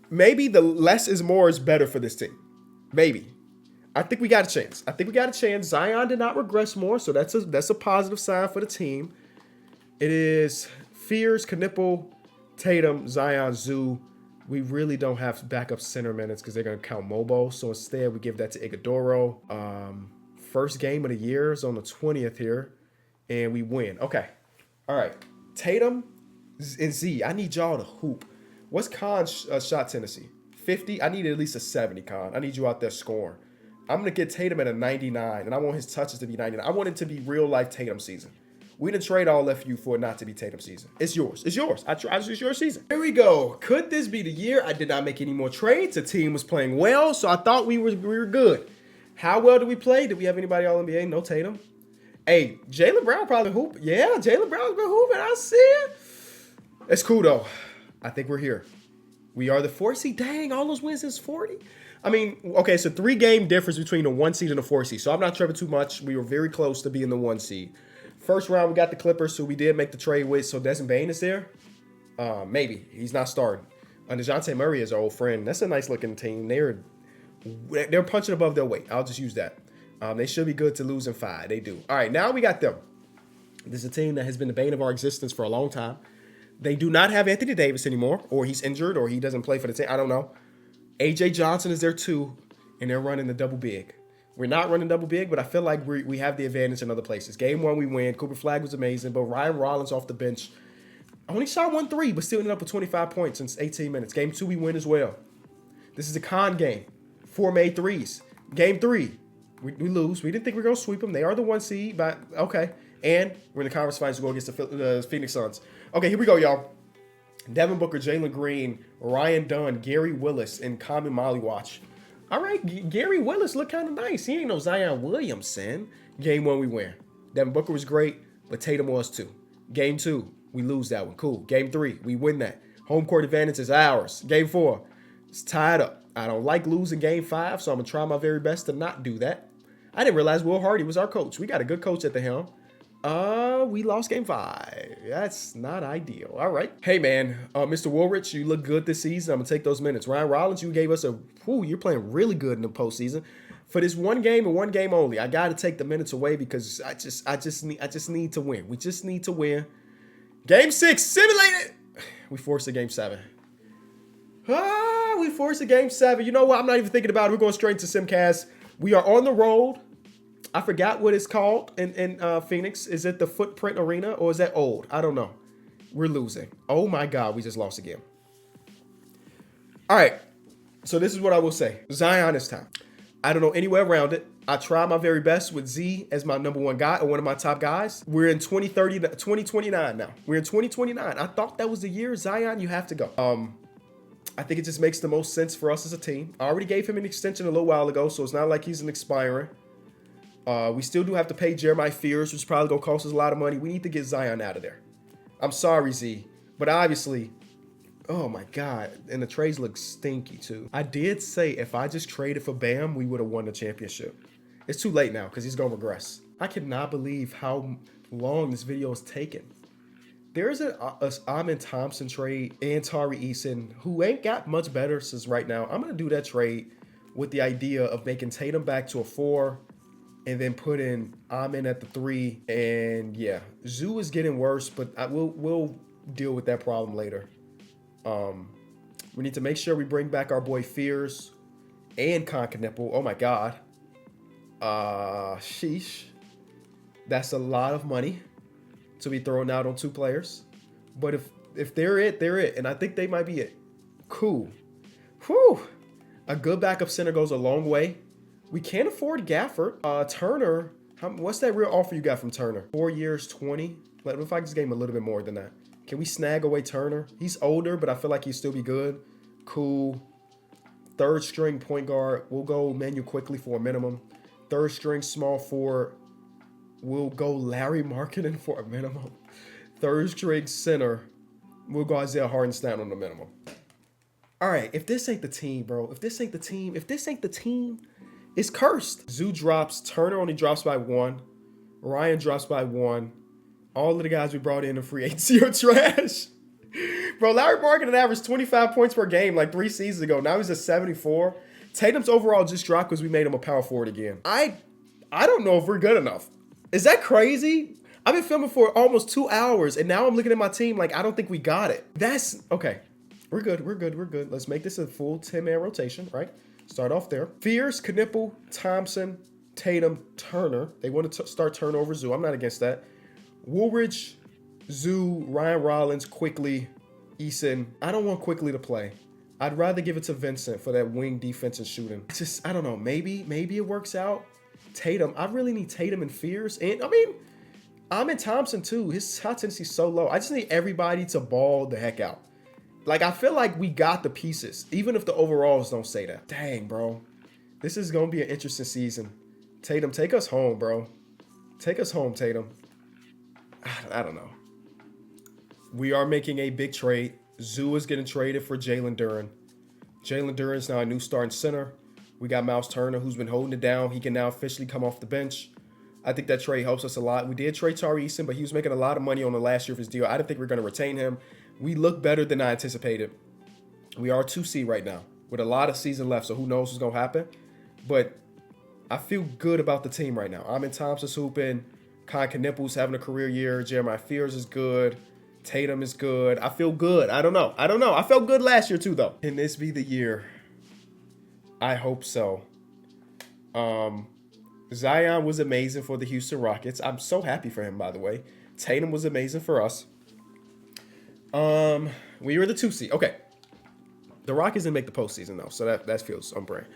maybe the less is more is better for this team. Maybe. I think we got a chance. Zion did not regress more, so that's a positive sign for the team. It is Fears, Knipple, Tatum, Zion, Zoo. We really don't have backup center minutes because they're going to count Mobo. So instead, we give that to Ighodaro. First game of the year is on the 20th here, and we win. Okay. All right. Tatum and Z, I need y'all to hoop. What's Con's shot tendency? 50? I need at least a 70, Con. I need you out there scoring. I'm going to get Tatum at a 99, and I want his touches to be 99. I want it to be real-life Tatum season. We didn't trade all FU for it not to be Tatum season. It's yours. It's yours. It's your season. Here we go. Could this be the year? I did not make any more trades. The team was playing well, so I thought we were good. How well did we play? Did we have anybody All-NBA? No Tatum. Hey, Jaylen Brown probably hoop. Yeah, Jaylen Brown's been hooping. I see it. It's cool, though. I think we're here. We are the 4 seed. Dang, all those wins is 40. I mean, okay, so 3-game difference between the 1 seed and the 4 seed. So I'm not tripping too much. We were very close to being the 1 seed. First round, we got the Clippers, so we did make the trade with. So Desmond Bane is there. Maybe. He's not starting. DeJounte Murray is our old friend. That's a nice-looking team. They're punching above their weight. I'll just use that. They should be good to lose in 5. They do. All right, now we got them. This is a team that has been the bane of our existence for a long time. They do not have Anthony Davis anymore, or he's injured, or he doesn't play for the team. I don't know. A.J. Johnson is there too, and they're running the double big. We're not running double big, but I feel like we have the advantage in other places. Game 1, we win. Cooper Flag was amazing, but Ryan Rollins off the bench only shot 1 3, but still ended up with 25 points in 18 minutes. Game 2, we win as well. This is a con game. 4 made threes. Game 3, we lose. We didn't think we were going to sweep them. They are the 1 seed, but okay. And we're in the conference finals to go against the Phoenix Suns. Okay, here we go, y'all. Devin Booker, Jalen Green, Ryan Dunn, Gary Willis, and Common Molly Watch. All right, Gary Willis looked kind of nice. He ain't no Zion Williamson. Game 1, we win. Devin Booker was great, but Tatum was too. Game 2, we lose that one. Cool. Game 3, we win that. Home court advantage is ours. Game 4, it's tied up. I don't like losing Game 5, so I'm going to try my very best to not do that. I didn't realize Will Hardy was our coach. We got a good coach at the helm. We lost Game 5. That's not ideal. All right. Hey, man, Mr. Woolrich, you look good this season. I'm going to take those minutes. Ryan Rollins, you gave us you're playing really good in the postseason. For this 1 game and 1 game only, I got to take the minutes away because I just need to win. We just need to win. Game 6, simulated. We forced a Game 7. We forced a Game 7. You know what? I'm not even thinking about it. We're going straight to Simcast. We are on the road. I forgot what it's called in Phoenix. Is it the Footprint Arena or is that old? I don't know. We're losing. Oh my God, we just lost again. All right. So this is what I will say. Zion is time. I don't know any way around it. I try my very best with Z as my number one guy or one of my top guys. We're in 2029 now. We're in 2029. I thought that was the year. Zion, you have to go. I think it just makes the most sense for us as a team. I already gave him an extension a little while ago, so it's not like he's an expiring. We still do have to pay Jeremiah Fears, which is probably going to cost us a lot of money. We need to get Zion out of there. I'm sorry, Z. But obviously, oh my God. And the trades look stinky too. I did say if I just traded for Bam, we would have won the championship. It's too late now because he's going to regress. I cannot believe how long this video is taking. There's an Amin Thompson trade and Tari Eason, who ain't got much better since right now. I'm going to do that trade with the idea of making Tatum back to a 4 and then putting Amin at the 3. And yeah, Zoo is getting worse, but we'll deal with that problem later. We need to make sure we bring back our boy Fears and Concanipple. Oh my God. Sheesh. That's a lot of money to be thrown out on 2 players. But if they're it, they're it. And I think they might be it. Cool. Whew. A good backup center goes a long way. We can't afford Gafford. Turner, what's that real offer you got from Turner? 4 years, 20? What if I just gave him a little bit more than that? Can we snag away Turner? He's older, but I feel like he'd still be good. Cool. 3rd string point guard. We'll go Manu quickly for a minimum. 3rd string small forward. We'll go Larry Markkinen for a minimum. 3rd string center. We'll go Isaiah Hartenstein on the minimum. All right, if this ain't the team, bro. If this ain't the team, it's cursed. Zoo drops. Turner only drops by 1. Ryan drops by 1. All of the guys we brought in free agency are trash. Bro, Larry Markkinen averaged 25 points per game like 3 seasons ago. Now he's at 74. Tatum's overall just dropped because we made him a power forward again. I don't know if we're good enough. Is that crazy? I've been filming for almost 2 hours, and now I'm looking at my team like I don't think we got it. That's okay. We're good. Let's make this a full 10-man rotation, right? Start off there. Fierce, Knipple, Thompson, Tatum, Turner. They want to start turnover Zoo. I'm not against that. Woolridge, Zoo, Ryan Rollins, Quickly, Eason. I don't want Quickly to play. I'd rather give it to Vincent for that wing defense and shooting. I don't know. Maybe it works out. Tatum. I really need Tatum and Fierce. And I mean, I'm in Thompson too. His hot tendency's so low. I just need everybody to ball the heck out. Like, I feel like we got the pieces, even if the overalls don't say that. Dang, bro. This is going to be an interesting season. Tatum, take us home, bro. Take us home, Tatum. I don't know. We are making a big trade. Zoo is getting traded for Jalen Duren. Jalen Duren is now a new starting center. We got Miles Turner, who's been holding it down. He can now officially come off the bench. I think that trade helps us a lot. We did trade Tari Eason, but he was making a lot of money on the last year of his deal. I didn't think we were going to retain him. We look better than I anticipated. We are 2C right now with a lot of season left, so who knows what's going to happen. But I feel good about the team right now. Amin Thompson's hooping. Kai Knipple's having a career year. Jeremiah Fears is good. Tatum is good. I feel good. I don't know. I felt good last year too, though. Can this be the year? I hope so. Zion was amazing for the Houston Rockets. I'm so happy for him, by the way. Tatum was amazing for us. We were the 2C. Okay. The Rockets didn't make the postseason, though, so that feels on brand.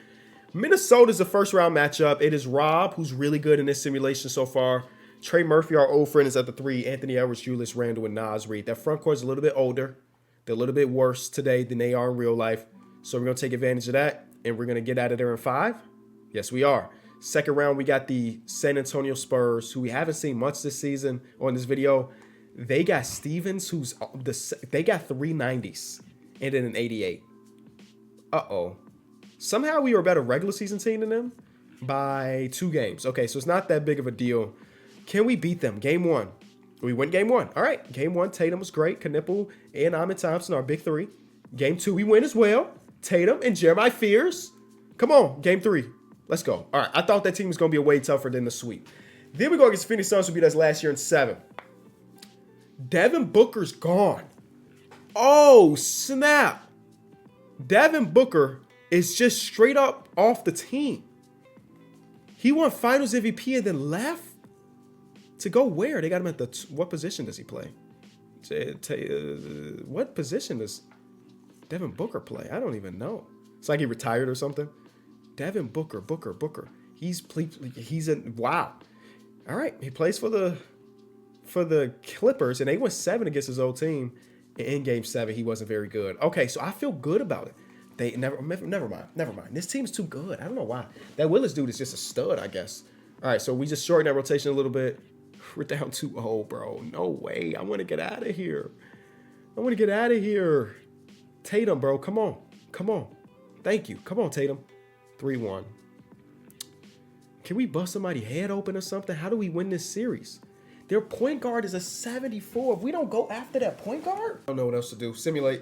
Minnesota's a first-round matchup. It is Rob, who's really good in this simulation so far. Trey Murphy, our old friend, is at the 3. Anthony Edwards, Julius Randle, and Naz Reid. That front court is a little bit older. They're a little bit worse today than they are in real life. So we're going to take advantage of that, and we're going to get out of there in 5. Yes, we are. Second round, we got the San Antonio Spurs, who we haven't seen much this season on this video. They got Stevens, they got 3 90s and then an 88. Uh-oh. Somehow we were a better regular season team than them by 2 games. Okay, so it's not that big of a deal. Can we beat them? Game 1. We win game 1. All right, game 1, Tatum was great. Knipple and Amin Thompson are big 3. Game 2, we win as well. Tatum and Jeremiah Fears. Come on, game 3. Let's go. All right, I thought that team was going to be way tougher than the sweep. Then we go against Phoenix Suns, who beat us last year in 7. Devin Booker's gone. Oh, snap. Devin Booker is just straight up off the team. He won Finals MVP and then left to go where? They got him at the what position does he play? What position does Devin Booker play? I don't even know. It's like he retired or something. Devin Booker. He's in, wow. All right, he plays for the Clippers, and they went 7 against his old team. In Game 7, he wasn't very good. Okay, so I feel good about it. They never mind. This team's too good. I don't know why. That Willis dude is just a stud, I guess. All right, so we just shortened that rotation a little bit. We're down 2-0, bro. No way. I want to get out of here. Tatum, bro, come on. Thank you. Come on, Tatum. 3-1. Can we bust somebody's head open or something? How do we win this series? Their point guard is a 74. If we don't go after that point guard, I don't know what else to do. Simulate.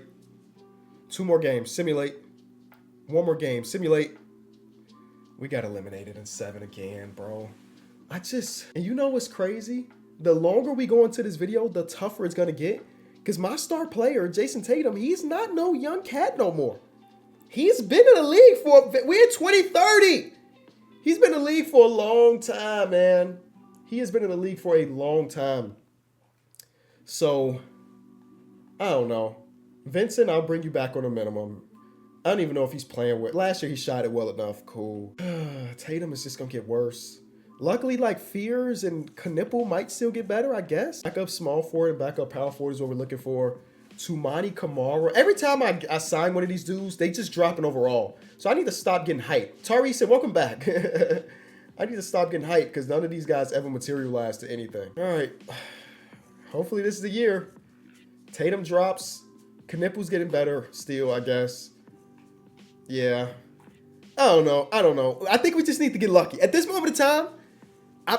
2 more games. Simulate. 1 more game. Simulate. We got eliminated in 7 again, bro. And you know what's crazy? The longer we go into this video, the tougher it's going to get. Because my star player, Jason Tatum, he's not no young cat no more. He's been in the league we're in 2030. He's been in the league for a long time, man. He has been in the league for a long time. So, I don't know. Vincent, I'll bring you back on a minimum. I don't even know if he's playing with. Last year, he shot it well enough. Cool. Tatum is just going to get worse. Luckily, like, Fears and Knipple might still get better, I guess. Backup small forward and backup power forward is what we're looking for. Tumani Kamara. Every time I sign one of these dudes, they just drop an overall. So I need to stop getting hyped. Tari said, welcome back. I need to stop getting hyped because none of these guys ever materialize to anything. All right. Hopefully this is the year. Tatum drops. Knipple's getting better still, I guess. Yeah. I don't know. I think we just need to get lucky. At this moment in time,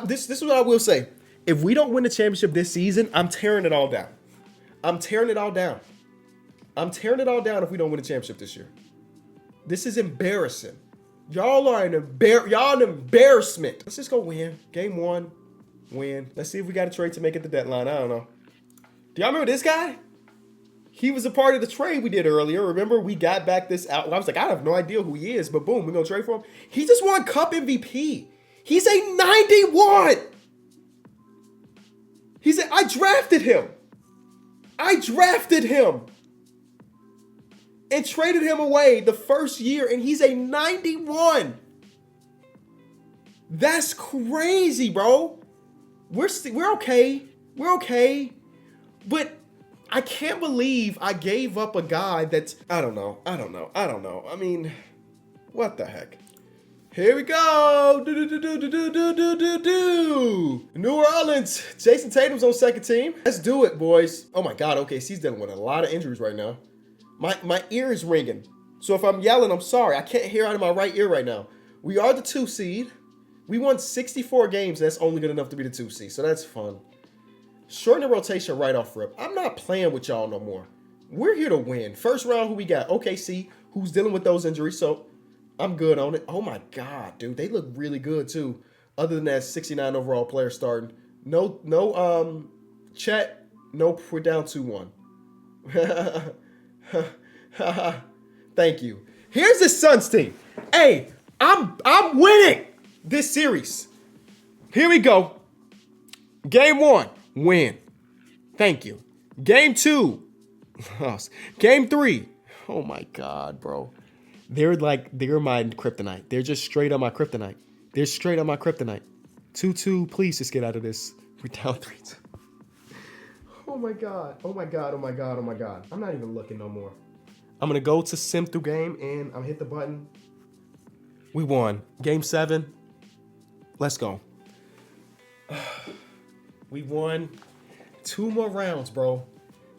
this is what I will say. If we don't win the championship this season, I'm tearing it all down. If we don't win the championship this year. This is embarrassing. Y'all are an embarrassment. Let's just go win. Game 1, win. Let's see if we got a trade to make it the deadline. I don't know. Do y'all remember this guy? He was a part of the trade we did earlier. Remember, we got back this out. I was like, I have no idea who he is, but boom, we're going to trade for him. He just won Cup MVP. He's a 91. I drafted him. And traded him away the first year, and he's a 91. That's crazy, bro. We're okay. But I can't believe I gave up a guy that's, I don't know. I mean, what the heck? Here we go. New Orleans. Jason Tatum's on second team. Let's do it, boys. Oh my God. Okay, he's dealing with a lot of injuries right now. My ear is ringing. So if I'm yelling, I'm sorry. I can't hear out of my right ear right now. We are the 2 seed. We won 64 games. That's only good enough to be the 2 seed. So that's fun. Shorten the rotation right off rip. I'm not playing with y'all no more. We're here to win. First round, who we got? OKC, who's dealing with those injuries. So I'm good on it. Oh my God, dude. They look really good too. Other than that 69 overall player starting. No, Chet. Nope, we're down 2-1. Thank you. Here's the Suns team. Hey, I'm winning this series. Here we go. Game 1, win. Thank you. Game 2, lost. Game 3. Oh my God, bro. They're my kryptonite. They're just straight on my kryptonite. 2-2. Please just get out of this. We're down 3-2. Oh my God. I'm not even looking no more. I'm going to go to sim through game and I'm hit the button. We won. Game 7. Let's go. We won 2 more rounds, bro.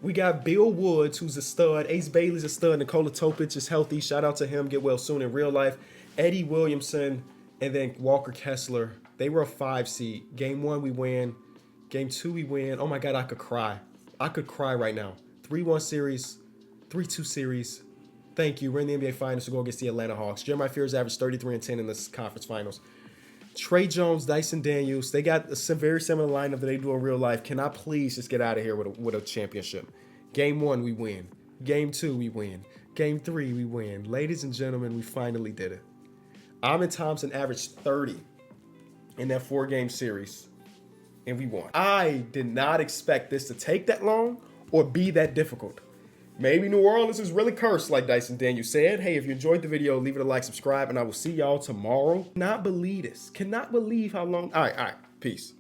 We got Bill Woods, who's a stud. Ace Bailey's a stud. Nikola Topic is healthy. Shout out to him. Get well soon in real life. Eddie Williamson and then Walker Kessler. They were a 5 seed. Game 1, we win. Game 2, we win. Oh my God, I could cry. Right now. 3-1 series. 3-2 series. Thank you. We're in the NBA Finals to go against the Atlanta Hawks. Jeremiah Fears averaged 33-10 in this conference finals. Trey Jones, Dyson Daniels, they got a very similar lineup that they do in real life. Can I please just get out of here with a championship? Game 1, we win. Game 2, we win. Game 3, we win. Ladies and gentlemen, we finally did it. Ahmed Thompson averaged 30 in that 4-game series, and we won. I did not expect this to take that long or be that difficult. Maybe New Orleans is really cursed, like Dyson Daniel said. Hey, if you enjoyed the video, leave it a like, subscribe, and I will see y'all tomorrow. Cannot believe this. Cannot believe how long. All right. Peace.